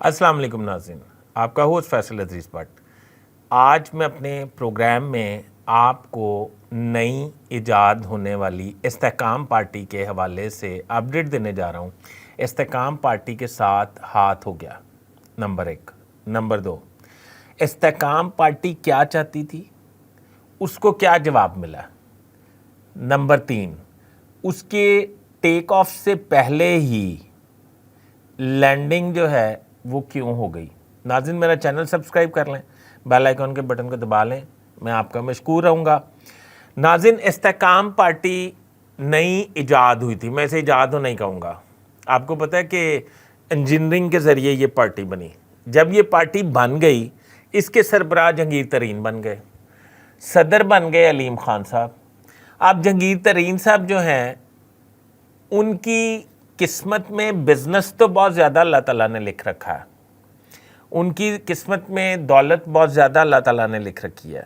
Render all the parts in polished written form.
अस्सलाम वालेकुम नाज़रीन, आपका होस्ट फैसल अजीज़ भट्ट। आज मैं अपने प्रोग्राम में आपको नई इजाद होने वाली इस्तेकाम पार्टी के हवाले से अपडेट देने जा रहा हूँ। इस्तेकाम पार्टी के साथ हाथ हो गया, नंबर 1। नंबर 2, इस्तेकाम पार्टी क्या चाहती थी, उसको क्या जवाब मिला। नंबर 3, उसके टेक ऑफ से पहले ही लैंडिंग जो है वो क्यों हो गई। नाज़रीन, मेरा चैनल सब्सक्राइब कर लें, बेल आइकन के बटन को दबा लें, मैं आपका मशकूर रहूँगा। नाज़रीन, इस्तेकाम पार्टी नई इजाद हुई थी, मैं इसे इजाद तो नहीं कहूँगा। आपको पता है कि इंजीनियरिंग के ज़रिए ये पार्टी बनी। जब ये पार्टी बन गई, इसके सरबराह जहांगीर तरीन बन गए, सदर बन गए अलीम खान साहब। अब जहांगीर तरीन साहब जो हैं, उनकी किस्मत में बिज़नेस तो बहुत ज़्यादा अल्लाह ताला ने लिख रखा है, उनकी किस्मत में दौलत बहुत ज़्यादा अल्लाह ताला ने लिख रखी है,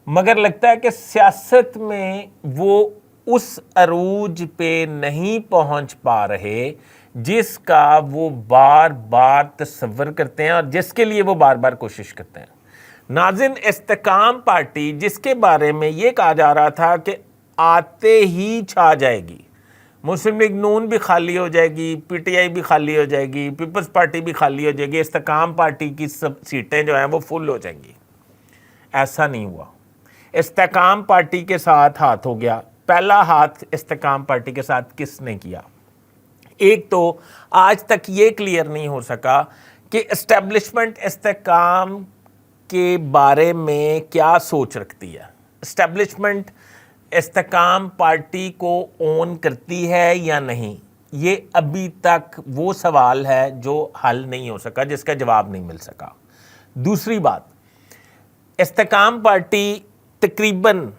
मगर लगता है कि सियासत में वो उस अरूज पे नहीं पहुंच पा रहे जिसका वो बार बार तसव्वुर करते हैं और जिसके लिए वो बार बार कोशिश करते हैं। नाज़रीन, इस्तेकाम पार्टी जिसके बारे में ये कहा जा रहा था कि आते ही छा जाएगी, मुस्लिम लीग नून भी खाली हो जाएगी, पीटीआई भी खाली हो जाएगी, पीपल्स पार्टी भी खाली हो जाएगी, इस्तेकाम पार्टी की सब सीटें जो हैं वो फुल हो जाएंगी। ऐसा नहीं हुआ। इस्तेकाम पार्टी के साथ हाथ हो गया। पहला हाथ इस्तेकाम पार्टी के साथ किसने किया? एक तो आज तक ये क्लियर नहीं हो सका कि एस्टेब्लिशमेंट इस्तेकाम के बारे में क्या सोच रखती है। एस्टेब्लिशमेंट इस्तेकाम पार्टी को ओन करती है या नहीं, ये अभी तक वो सवाल है जो हल नहीं हो सका, जिसका जवाब नहीं मिल सका। दूसरी बात, इस्तेकाम पार्टी तकरीबन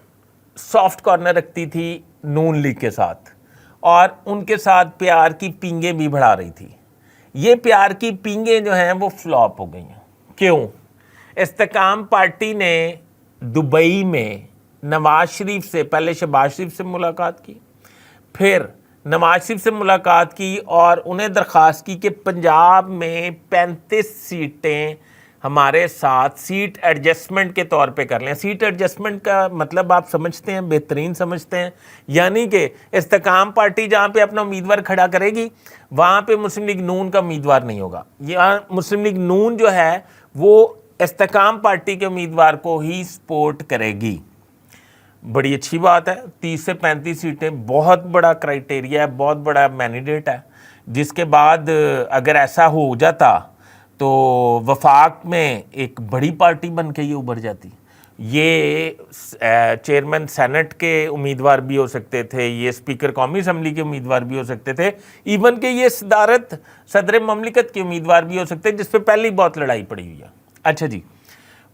सॉफ्ट कॉर्नर रखती थी नून लीग के साथ और उनके साथ प्यार की पींगें भी बढ़ा रही थी। ये प्यार की पींगें जो हैं वो फ्लॉप हो गई हैं। क्यों? इस्तेकाम पार्टी ने दुबई में नवाज शरीफ से, पहले शहबाज शरीफ से मुलाकात की, फिर नवाज शरीफ से मुलाकात की और उन्हें दरख्वास्त की कि पंजाब में 35 सीटें हमारे साथ सीट एडजस्टमेंट के तौर पे कर लें। सीट एडजस्टमेंट का मतलब आप समझते हैं, बेहतरीन समझते हैं, यानी कि इस्तेकाम पार्टी जहाँ पे अपना उम्मीदवार खड़ा करेगी वहाँ पे मुस्लिम लीग नून का उम्मीदवार नहीं होगा। यहाँ मुस्लिम लीग नून जो है वो इस्तेकाम पार्टी के उम्मीदवार को ही सपोर्ट करेगी। बड़ी अच्छी बात है। 30 से 35 सीटें बहुत बड़ा क्राइटेरिया है, बहुत बड़ा मैंडेट है, जिसके बाद अगर ऐसा हो जाता तो वफाक में एक बड़ी पार्टी बन के ये उभर जाती। ये चेयरमैन सेनेट के उम्मीदवार भी हो सकते थे, ये स्पीकर कौमी असम्बली के उम्मीदवार भी हो सकते थे, इवन के ये सदारत सदर ममलिकत के उम्मीदवार भी हो सकते हैं, जिस पर पहले ही बहुत लड़ाई पड़ी हुई है। अच्छा जी,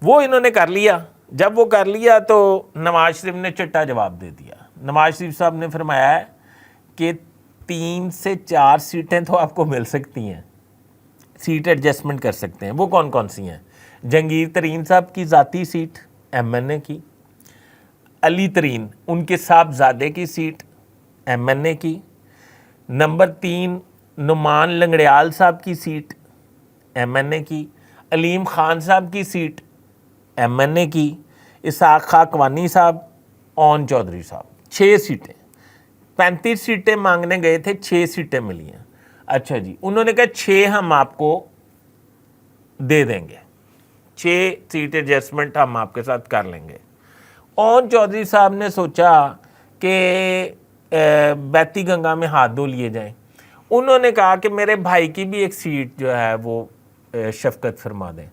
वो इन्होंने कर लिया। जब वो कर लिया तो नवाज शरीफ ने चिट्टा जवाब दे दिया। नवाज शरीफ साहब ने फरमाया है कि 3 से 4 सीटें तो आपको मिल सकती हैं, सीट एडजस्टमेंट कर सकते हैं। वो कौन कौन सी हैं? जहांगीर तरीन साहब की ज़ाती सीट एमएनए की, अली तरीन उनके साहबजादे की सीट एमएनए की, नंबर 3 नुमान लंगड़ियाल साहब की सीट एमएनए की, अलीम खान साहब की सीट एमएनए की, इसाक खाकवानी साहब, ओन चौधरी साहब। 6 सीटें, 35 सीटें मांगने गए थे, 6 सीटें मिली हैं। अच्छा जी, उन्होंने कहा 6 हम आपको दे देंगे, 6 सीट एडजस्टमेंट हम आपके साथ कर लेंगे। ओन चौधरी साहब ने सोचा कि बैती गंगा में हाथ धो लिए जाएं। उन्होंने कहा कि मेरे भाई की भी एक सीट जो है वो शफकत फरमा दें।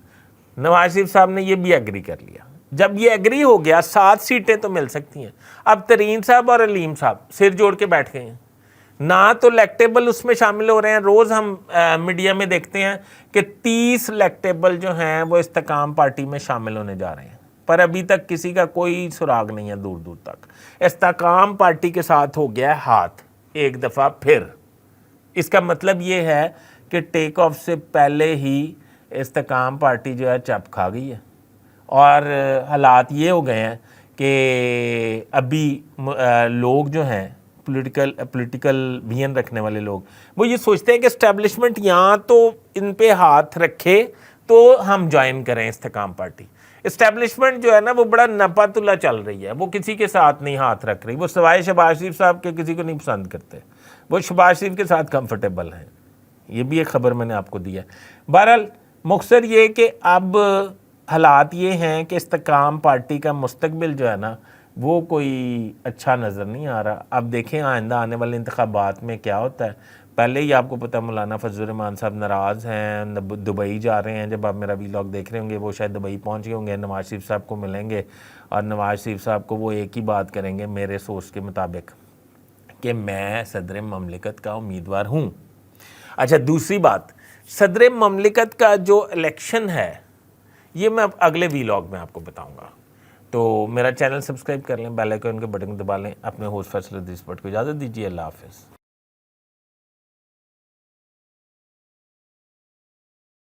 नवाज शरीफ साहब ने ये भी एग्री कर लिया। जब ये एग्री हो गया, 7 सीटें तो मिल सकती हैं। अब तरीन साहब और अलीम साहब सिर जोड़ के बैठ गए हैं, ना तो इलेक्टेबल उसमें शामिल हो रहे हैं। रोज़ हम मीडिया में देखते हैं कि 30 इलेक्टेबल जो हैं वो इस्तेकाम पार्टी में शामिल होने जा रहे हैं, पर अभी तक किसी का कोई सुराग नहीं है दूर दूर तक। इस्तेकाम पार्टी के साथ हो गया हाथ एक दफ़ा फिर। इसका मतलब ये है कि टेक ऑफ से पहले ही इस्तेकाम पार्टी जो है चप खा गई है और हालात ये हो गए हैं कि अभी लोग जो हैं پولیٹیکل ویژن رکھنے والے لوگ وہ یہ سوچتے ہیں کہ اسٹیبلشمنٹ یہاں تو ان پہ ہاتھ رکھے تو ہم جوائن کریں استحکام پارٹی. اسٹیبلشمنٹ جو ہے نا وہ بڑا نپا تلا چل رہی ہے, وہ کسی کے ساتھ نہیں ہاتھ رکھ رہی, وہ سوائے شہباز شریف صاحب کے کسی کو نہیں پسند کرتے, وہ شہباز شریف کے ساتھ کمفرٹیبل ہیں. یہ بھی ایک خبر میں نے آپ کو دی ہے. بہرحال مختصر یہ کہ اب حالات یہ ہیں کہ استحکام پارٹی کا مستقبل جو ہے نا وہ کوئی اچھا نظر نہیں آ رہا. اب دیکھیں آئندہ آنے والے انتخابات میں کیا ہوتا ہے. پہلے ہی آپ کو پتہ مولانا فضل الرحمان صاحب ناراض ہیں, دبئی جا رہے ہیں. جب آپ میرا ویلاگ دیکھ رہے ہوں گے وہ شاید دبئی پہنچ گئے ہوں گے, نواز شریف صاحب کو ملیں گے اور نواز شریف صاحب کو وہ ایک ہی بات کریں گے میرے سوچ کے مطابق کہ میں صدر مملکت کا امیدوار ہوں. اچھا دوسری بات, صدر مملکت کا جو الیکشن ہے یہ میں اگلے ویلاگ میں آپ کو بتاؤں گا. تو میرا چینل سبسکرائب کر لیں, بیل آئیکن کے بٹن کو دبا لیں. اپنے ہوسٹ فیصل ادریس بٹ کو اجازت دیجیے. اللہ حافظ.